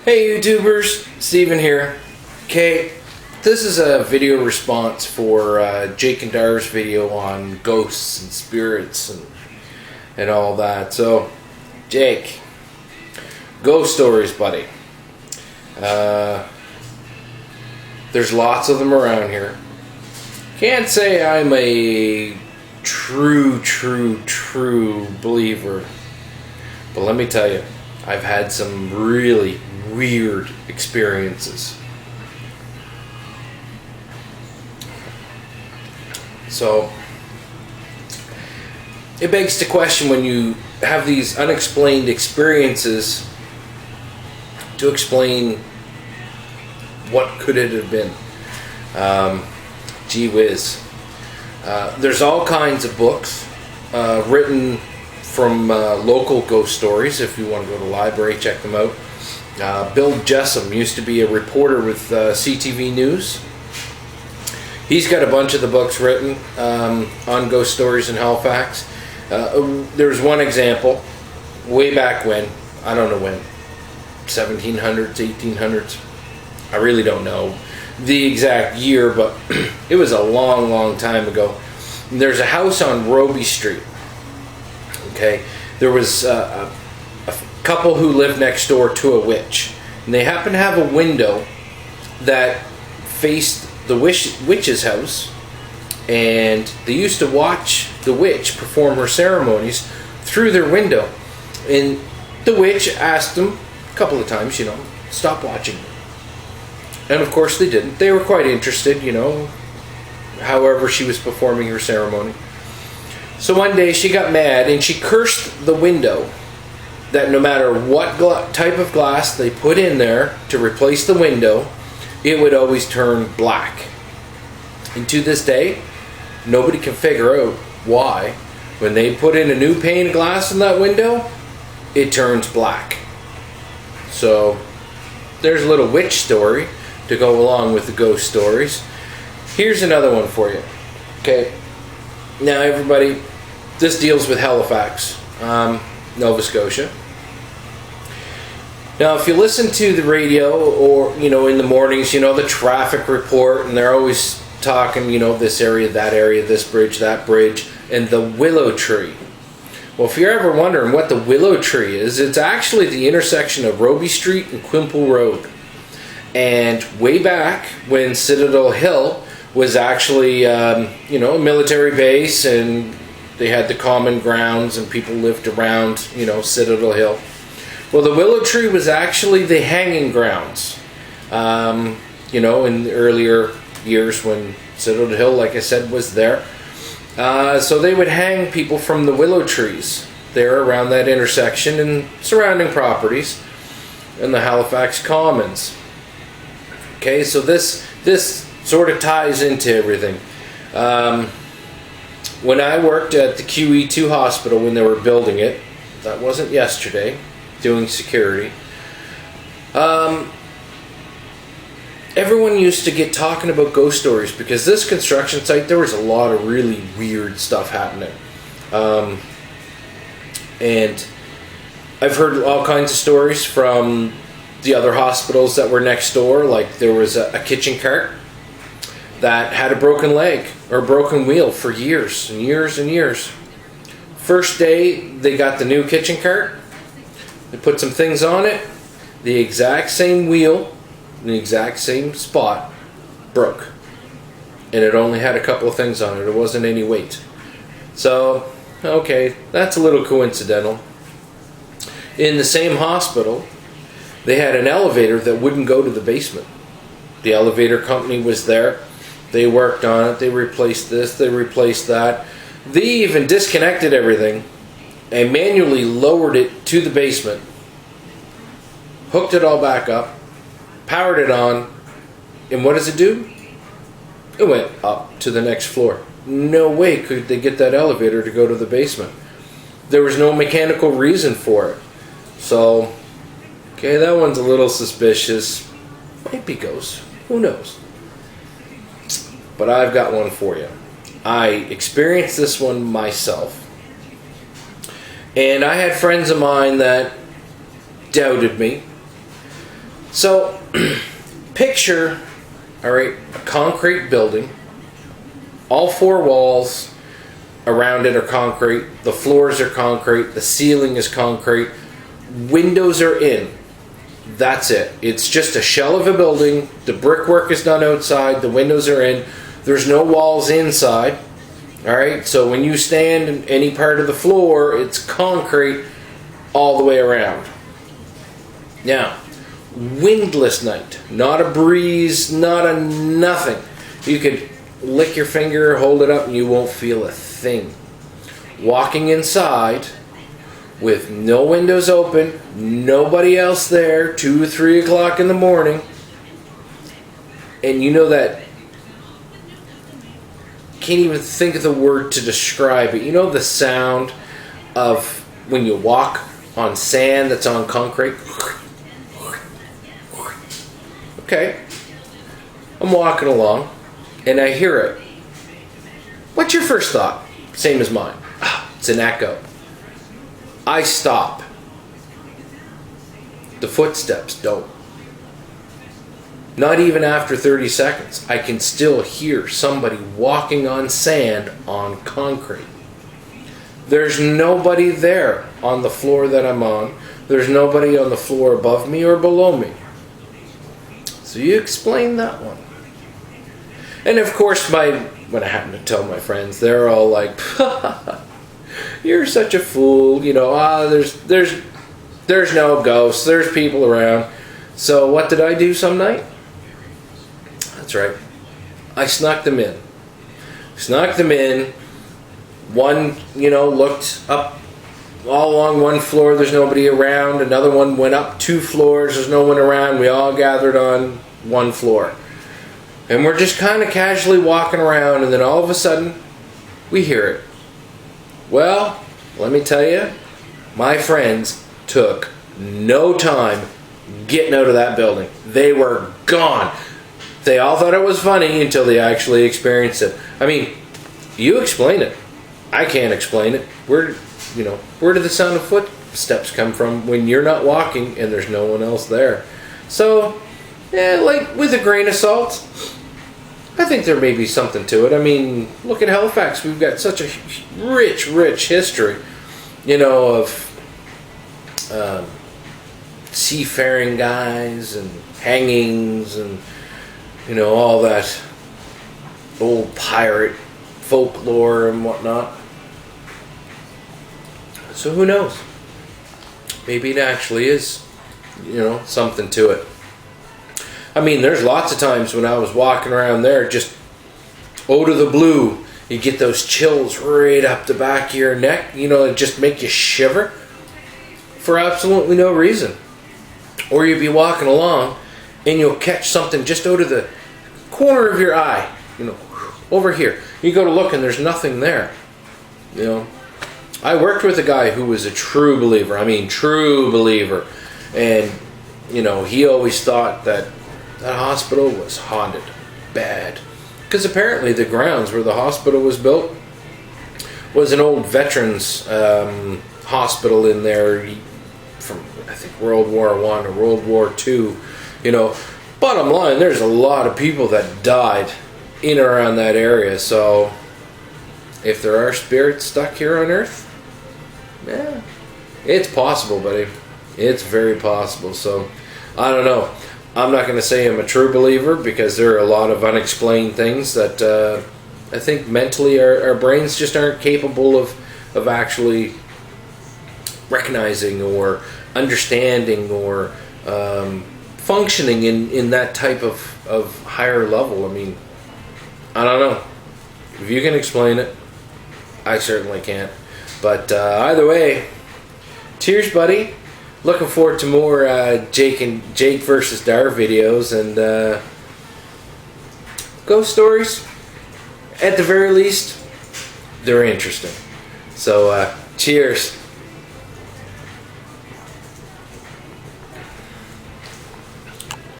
Hey YouTubers, Steven here. Okay, this is a video response for Jakeanddar's video on ghosts and spirits and all that. So, Jake, ghost stories, buddy. There's lots of them around here. Can't say I'm a true believer, but let me tell you, I've had some really weird experiences. So it begs to question, when you have these unexplained experiences, to explain what could it have been. Gee whiz. There's all kinds of books written from local ghost stories. If you want to go to the library, check them out. Bill Jessam used to be a reporter with CTV News. He's got a bunch of the books written on ghost stories in Halifax. There's one example, way back when, I don't know when, 1700s, 1800s, I really don't know the exact year, but it was a long time ago. There's a house on Roby Street. Okay, there was a couple who lived next door to a witch, and they happened to have a window that faced the witch's house, and they used to watch the witch perform her ceremonies through their window. And the witch asked them a couple of times, stop watching. And of course they didn't. They were quite interested, however she was performing her ceremony. So one day she got mad and she cursed the window, that no matter what type of glass they put in there to replace the window, it would always turn black. And to this day, nobody can figure out why, when they put in a new pane of glass in that window, it turns black. So there's a little witch story to go along with the ghost stories. Here's another one for you. Okay, now everybody, this deals with Halifax, Nova Scotia. Now, if you listen to the radio, or in the mornings, the traffic report, and they're always talking, this area, that area, this bridge, that bridge, and the willow tree. Well, if you're ever wondering what the willow tree is, it's actually the intersection of Roby Street and Quimple Road. And way back when Citadel Hill was actually, a military base, and they had the common grounds and people lived around, Citadel Hill. Well, the willow tree was actually the hanging grounds, in the earlier years when Citadel Hill, like I said, was there. So they would hang people from the willow trees there around that intersection and surrounding properties in the Halifax Commons. Okay, so this sort of ties into everything. When I worked at the QE2 hospital when they were building it, that wasn't yesterday, doing security, everyone used to get talking about ghost stories, because this construction site, there was a lot of really weird stuff happening. And I've heard all kinds of stories from the other hospitals that were next door. Like, there was a kitchen cart that had a broken leg or a broken wheel for years and years and years. First day they got the new kitchen cart, they put some things on it, the exact same wheel, the exact same spot broke, and it only had a couple of things on it. It wasn't any weight. So, okay, that's a little coincidental. In the same hospital, they had an elevator that wouldn't go to the basement. The elevator company was there. They worked on it. They replaced this. They replaced that. They even disconnected everything and manually lowered it to the basement, hooked it all back up, powered it on, and what does it do? It went up to the next floor. No way could they get that elevator to go to the basement. There was no mechanical reason for it. So, okay, that one's a little suspicious. Might be ghosts. Who knows? But I've got one for you. I experienced this one myself. And I had friends of mine that doubted me. So, picture, all right, a concrete building. All four walls around it are concrete. The floors are concrete. The ceiling is concrete. Windows are in. That's it. It's just a shell of a building. The brickwork is done outside. The windows are in. There's no walls inside. All right. So when you stand in any part of the floor, it's concrete all the way around. Now, windless night. Not a breeze. Not a nothing. You could lick your finger, hold it up, and you won't feel a thing. Walking inside with no windows open, nobody else there, 2 or 3 o'clock in the morning, and you know that, can't even think of the word to describe it. You know the sound of when you walk on sand that's on concrete? Okay. I'm walking along and I hear it. What's your first thought? Same as mine. It's an echo. I stop. The footsteps don't. Not even after 30 seconds. I can still hear somebody walking on sand on concrete. There's nobody there on the floor that I'm on. There's nobody on the floor above me or below me. So you explain that one. And of course, when I happen to tell my friends, they're all like, "You're such a fool." You know, there's no ghosts. There's people around. So what did I do some night? That's right. I snuck them in. Snuck them in. One, looked up all along one floor. There's nobody around. Another one went up 2 floors. There's no one around. We all gathered on one floor. And we're just kind of casually walking around, and then all of a sudden, we hear it. Well, let me tell you, my friends took no time getting out of that building. They were gone. They all thought it was funny until they actually experienced it. I mean, you explain it. I can't explain it. Where did the sound of footsteps come from when you're not walking and there's no one else there? So, yeah, like with a grain of salt, I think there may be something to it. I mean, look at Halifax. We've got such a rich history, of seafaring guys and hangings and, all that old pirate folklore and whatnot. So who knows? Maybe it actually is, something to it. I mean, there's lots of times when I was walking around there, just out of the blue, you get those chills right up the back of your neck, it just make you shiver for absolutely no reason. Or you'd be walking along and you'll catch something just out of the corner of your eye, over here. You go to look and there's nothing there, I worked with a guy who was a true believer. I mean, true believer. And, he always thought that hospital was haunted. Bad. Because apparently the grounds where the hospital was built was an old veterans hospital in there from, I think, World War I or World War II. Bottom line, there's a lot of people that died in or around that area. So if there are spirits stuck here on Earth, yeah, it's possible, buddy. It's very possible. So I don't know. I'm not going to say I'm a true believer because there are a lot of unexplained things that I think mentally our brains just aren't capable of actually recognizing or understanding or functioning in that type of higher level. I mean, I don't know. If you can explain it, I certainly can't. But either way, cheers, buddy. Looking forward to more Jake versus Dar videos and ghost stories. At the very least, they're interesting. So, cheers.